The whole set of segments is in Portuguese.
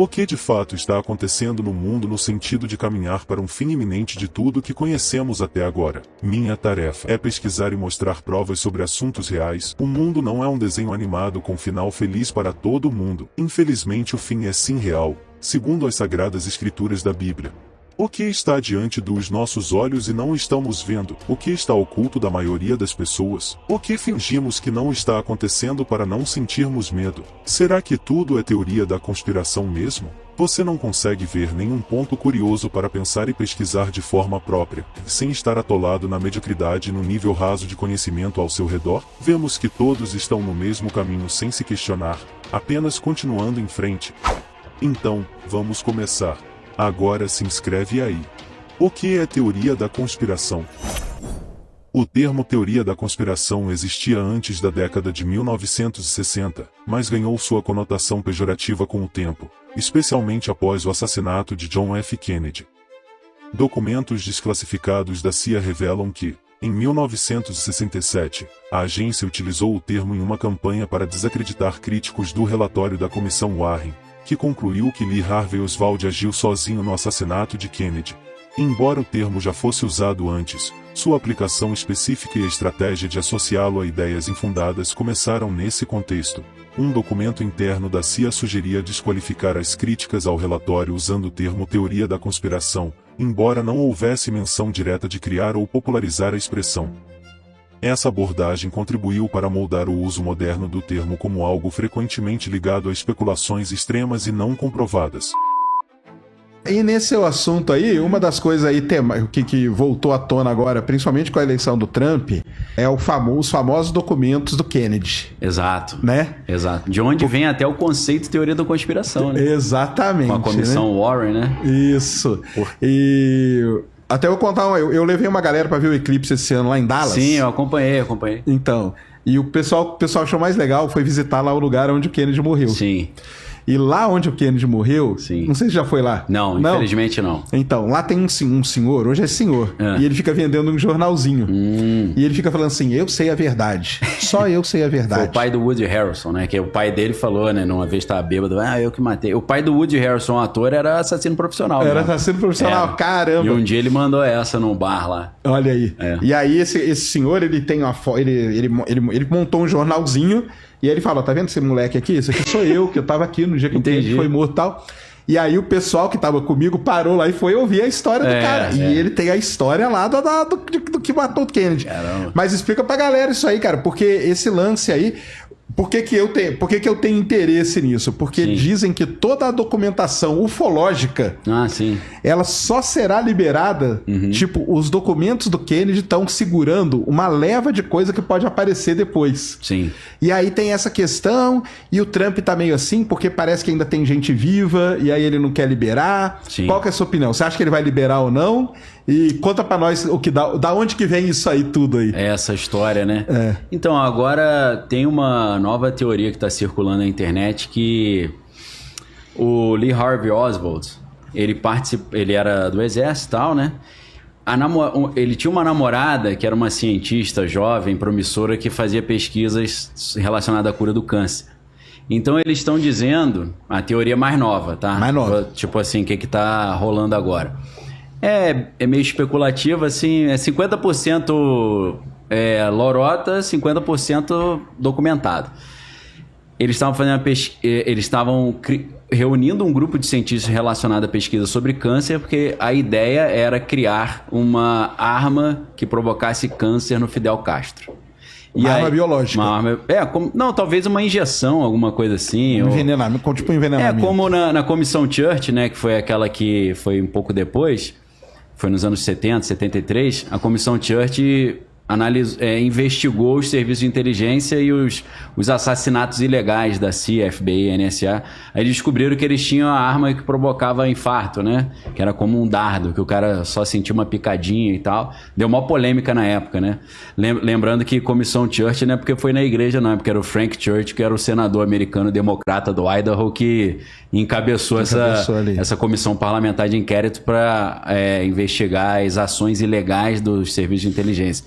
O que de fato está acontecendo no mundo no sentido de caminhar para um fim iminente de tudo que conhecemos até agora? Minha tarefa é pesquisar e mostrar provas sobre assuntos reais. O mundo não é um desenho animado com final feliz para todo mundo. Infelizmente o fim é sim real, segundo as sagradas escrituras da Bíblia. O que está diante dos nossos olhos e não estamos vendo? O que está oculto da maioria das pessoas? O que fingimos que não está acontecendo para não sentirmos medo? Será que tudo é teoria da conspiração mesmo? Você não consegue ver nenhum ponto curioso para pensar e pesquisar de forma própria, sem estar atolado na mediocridade e no nível raso de conhecimento ao seu redor? Vemos que todos estão no mesmo caminho sem se questionar, apenas continuando em frente. Então, vamos começar. Agora se inscreve aí. O que é teoria da conspiração? O termo teoria da conspiração existia antes da década de 1960, mas ganhou sua conotação pejorativa com o tempo, especialmente após o assassinato de John F. Kennedy. Documentos desclassificados da CIA revelam que, em 1967, a agência utilizou o termo em uma campanha para desacreditar críticos do relatório da Comissão Warren, que concluiu que Lee Harvey Oswald agiu sozinho no assassinato de Kennedy. Embora o termo já fosse usado antes, sua aplicação específica e a estratégia de associá-lo a ideias infundadas começaram nesse contexto. Um documento interno da CIA sugeria desqualificar as críticas ao relatório usando o termo teoria da conspiração, embora não houvesse menção direta de criar ou popularizar a expressão. Essa abordagem contribuiu para moldar o uso moderno do termo como algo frequentemente ligado a especulações extremas e não comprovadas. E nesse seu assunto aí, uma das coisas aí que voltou à tona agora, principalmente com a eleição do Trump, é os famosos documentos do Kennedy. Exato. Né? Exato. De onde vem até o conceito de teoria da conspiração, né? Exatamente. Com a comissão, né? Warren, né? Isso. E até eu contar, eu levei uma galera pra ver o eclipse esse ano lá em Dallas. Sim, eu acompanhei. Então, e o pessoal achou mais legal foi visitar lá o lugar onde o Kennedy morreu. Sim. E lá onde o Kennedy morreu, sim, não sei se já foi lá. Não, infelizmente não. Então, lá tem um senhor, hoje é senhor, e ele fica vendendo um jornalzinho. E ele fica falando assim, eu sei a verdade. Só eu sei a verdade. Foi o pai do Woody Harrelson, né? Que o pai dele falou, né? Numa vez tava bêbado, eu que matei. O pai do Woody Harrelson, ator, era assassino profissional. Era assassino profissional, caramba. E um dia ele mandou essa num bar lá. Olha aí. E aí esse senhor, ele tem uma ele montou um jornalzinho. E aí ele fala, tá vendo esse moleque aqui? Esse aqui sou eu, que eu tava aqui no dia que o Kennedy foi morto e tal. E aí o pessoal que tava comigo parou lá e foi ouvir a história do cara. E ele tem a história lá do que matou o Kennedy. Caramba. Mas explica pra galera isso aí, cara, porque esse lance aí... Por que eu tenho interesse nisso? Porque dizem que toda a documentação ufológica, ela só será liberada, tipo, os documentos do Kennedy estão segurando uma leva de coisa que pode aparecer depois. Sim. E aí tem essa questão, e o Trump tá meio assim, porque parece que ainda tem gente viva, e aí ele não quer liberar. Sim. Qual que é a sua opinião? Você acha que ele vai liberar ou não? E conta pra nós da onde que vem isso aí tudo aí. Essa história, né? Então, agora tem uma nova teoria que está circulando na internet que o Lee Harvey Oswald, ele era do exército e tal, né? Ele tinha uma namorada que era uma cientista jovem, promissora, que fazia pesquisas relacionadas à cura do câncer. Então eles estão dizendo, a teoria mais nova, tá? Mais nova. Tipo assim, o que tá rolando agora? É meio especulativo, assim, é 50% lorota, 50% documentado. Eles estavam fazendo eles estavam reunindo um grupo de cientistas relacionado à pesquisa sobre câncer, porque a ideia era criar uma arma que provocasse câncer no Fidel Castro. Arma biológica. Uma arma, não, talvez uma injeção, alguma coisa assim. Envenenamento, tipo envenenamento. Como na Comissão Church, né, que foi aquela que foi um pouco depois, foi nos anos 70, 73, a Comissão Church investigou os serviços de inteligência e os assassinatos ilegais da CIA, FBI, NSA. Aí descobriram que eles tinham a arma que provocava infarto, né? Que era como um dardo, que o cara só sentia uma picadinha e tal. Deu uma polêmica na época, né? Lembrando que Comissão Church não é porque foi na igreja, não. É porque era o Frank Church, que era o senador americano democrata do Idaho, que encabeçou essa comissão parlamentar de inquérito para investigar as ações ilegais dos serviços de inteligência.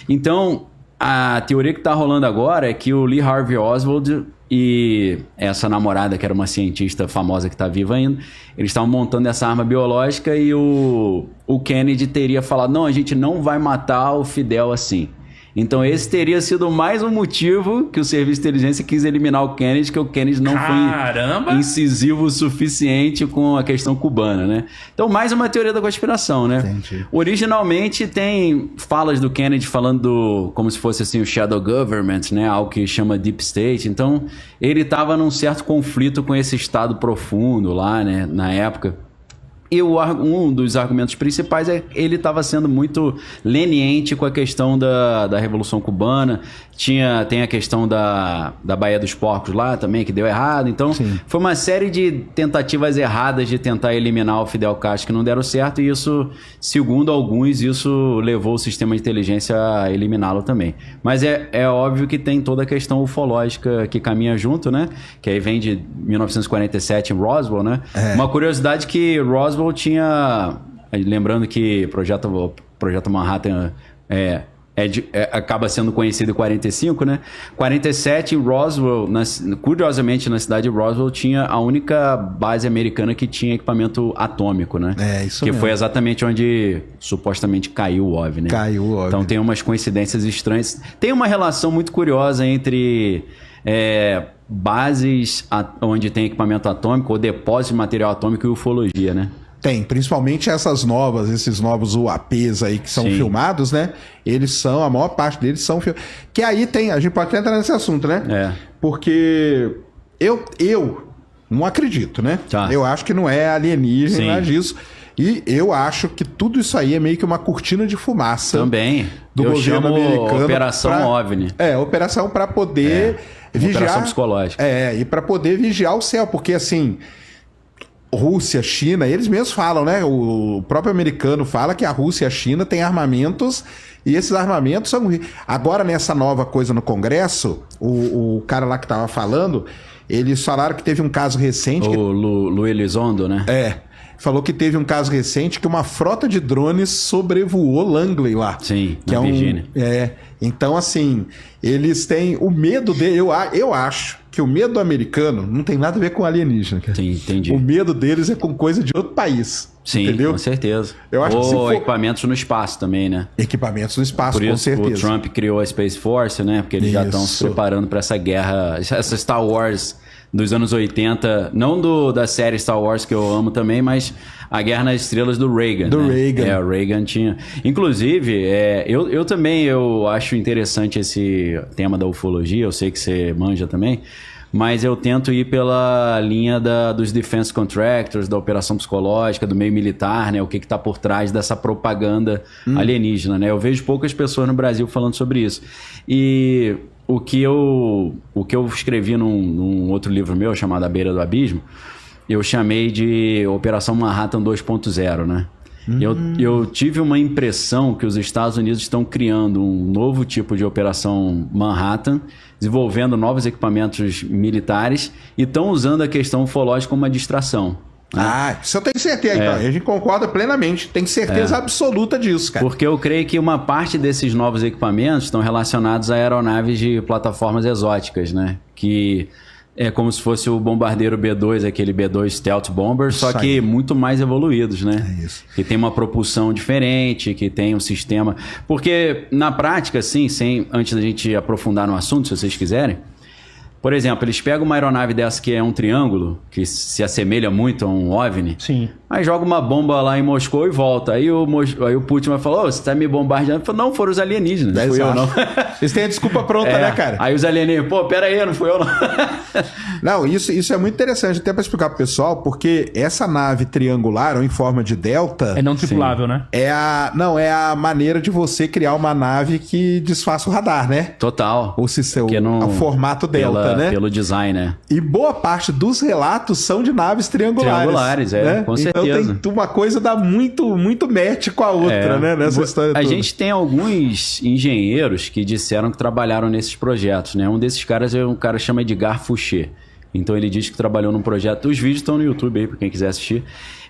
Então, a teoria que está rolando agora é que o Lee Harvey Oswald e essa namorada, que era uma cientista famosa que está viva ainda, eles estavam montando essa arma biológica e o Kennedy teria falado, não, a gente não vai matar o Fidel assim. Então esse teria sido mais um motivo que o Serviço de Inteligência quis eliminar o Kennedy, que o Kennedy não foi incisivo o suficiente com a questão cubana, né? Então mais uma teoria da conspiração, né? Entendi. Originalmente tem falas do Kennedy falando como se fosse assim o shadow government, né? Algo que chama deep state. Então ele estava num certo conflito com esse estado profundo lá, né? Na época. E um dos argumentos principais é que ele estava sendo muito leniente com a questão da Revolução Cubana. Tem a questão da Baía dos Porcos lá também, que deu errado. Então, foi uma série de tentativas erradas de tentar eliminar o Fidel Castro que não deram certo. E isso, segundo alguns, isso levou o sistema de inteligência a eliminá-lo também. Mas é óbvio que tem toda a questão ufológica que caminha junto, né? Que aí vem de 1947 em Roswell, né? Uma curiosidade que Roswell tinha, lembrando que Projeto Manhattan acaba sendo conhecido em 45, né? 47 em Roswell, curiosamente na cidade de Roswell tinha a única base americana que tinha equipamento atômico, né? Isso que mesmo. foi exatamente onde supostamente caiu o OVNI, né? Caiu o OVNI. Então tem umas coincidências estranhas. Tem uma relação muito curiosa entre bases onde tem equipamento atômico ou depósito de material atômico e ufologia, né? Tem, principalmente esses novos UAPs aí que são filmados, né? A maior parte deles são filmados. Que aí a gente pode até entrar nesse assunto, né? Porque eu não acredito, né? Eu acho que não é alienígena, nada disso. E eu acho que tudo isso aí é meio que uma cortina de fumaça. Também. Do governo americano. Operação OVNI. Operação para poder vigiar. Operação psicológica. E para poder vigiar o céu, porque assim. Rússia, China, eles mesmos falam, né? O próprio americano fala que a Rússia e a China têm armamentos e esses armamentos são... Agora, nessa nova coisa no Congresso, o cara lá que tava falando, eles falaram que teve um caso recente... Lu Elizondo, né? Falou que teve um caso recente que uma frota de drones sobrevoou Langley lá. Sim, na Virgínia. Então, assim, eles têm o medo dele... Eu acho que o medo americano não tem nada a ver com alienígena. Cara. Sim, entendi. O medo deles é com coisa de outro país. Sim, entendeu? Com certeza. Eu acho que equipamentos no espaço também, né? Equipamentos no espaço, por isso, com certeza. O Trump criou a Space Force, né? Porque eles já estão se preparando para essa guerra, essa Star Wars dos anos 80, não da série Star Wars, que eu amo também, mas a Guerra nas Estrelas do Reagan. O Reagan tinha... Inclusive, eu também acho interessante esse tema da ufologia, eu sei que você manja também, mas eu tento ir pela linha dos defense contractors, da operação psicológica, do meio militar, né? O que está por trás dessa propaganda alienígena, né? Eu vejo poucas pessoas no Brasil falando sobre isso. E o que eu escrevi num outro livro meu, chamado A Beira do Abismo, eu chamei de Operação Manhattan 2.0, né? Eu tive uma impressão que os Estados Unidos estão criando um novo tipo de Operação Manhattan, desenvolvendo novos equipamentos militares e estão usando a questão ufológica como uma distração. Isso eu tenho certeza. Então. A gente concorda plenamente. Tem certeza absoluta disso, cara. Porque eu creio que uma parte desses novos equipamentos estão relacionados a aeronaves de plataformas exóticas, né? Que é como se fosse o bombardeiro B-2, aquele B-2 Stealth Bomber, só que muito mais evoluídos, né? É isso. Que tem uma propulsão diferente, que tem um sistema... Porque, na prática, assim, antes da gente aprofundar no assunto, se vocês quiserem, por exemplo, eles pegam uma aeronave dessa que é um triângulo, que se assemelha muito a um OVNI, aí joga uma bomba lá em Moscou e volta. Aí o Putin vai falar, você tá me bombardeando? Falo, não, foram os alienígenas, não fui eu não. Eles têm a desculpa pronta, né, cara? Aí os alienígenas, pera aí, não fui eu não. Não, isso é muito interessante, até para explicar pro pessoal, porque essa nave triangular, ou em forma de delta... É não tripulável, né? É a maneira de você criar uma nave que desfaça o radar, né? Total. O formato delta, né? Pelo design, né? E boa parte dos relatos são de naves triangulares. Né? Com certeza. Então tem uma coisa dá muito match com a outra, né? Nessa história toda. A gente tem alguns engenheiros que disseram que trabalharam nesses projetos, né? Um desses caras é um cara que chama Edgar Fouché. Então ele diz que trabalhou num projeto... Os vídeos estão no YouTube aí, para quem quiser assistir.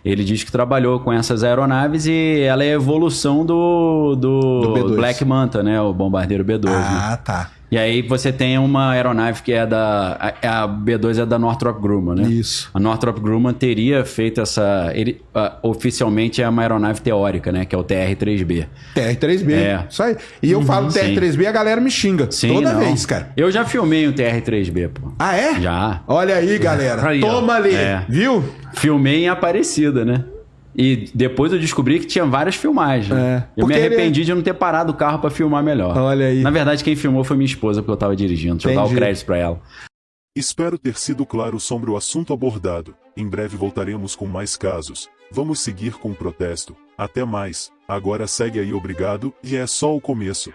Ele diz que trabalhou com essas aeronaves e ela é a evolução do Black Manta, né? O bombardeiro B-2. Tá. E aí você tem uma aeronave que é a B-2 é da Northrop Grumman, né? Isso. A Northrop Grumman teria feito oficialmente é uma aeronave teórica, né? Que é o TR-3B. TR-3B, isso aí. E eu falo TR-3B, a galera me xinga toda vez, cara. Eu já filmei um TR-3B, pô. Ah, é? Já. Olha aí, galera. Aí, toma ali, viu? Filmei em Aparecida, né? E depois eu descobri que tinha várias filmagens. Eu me arrependi de não ter parado o carro pra filmar melhor. Olha aí. Na verdade, quem filmou foi minha esposa, porque eu tava dirigindo. Deixa eu dar o crédito pra ela. Espero ter sido claro sobre o assunto abordado. Em breve voltaremos com mais casos. Vamos seguir com o protesto. Até mais. Agora segue aí, obrigado, e é só o começo.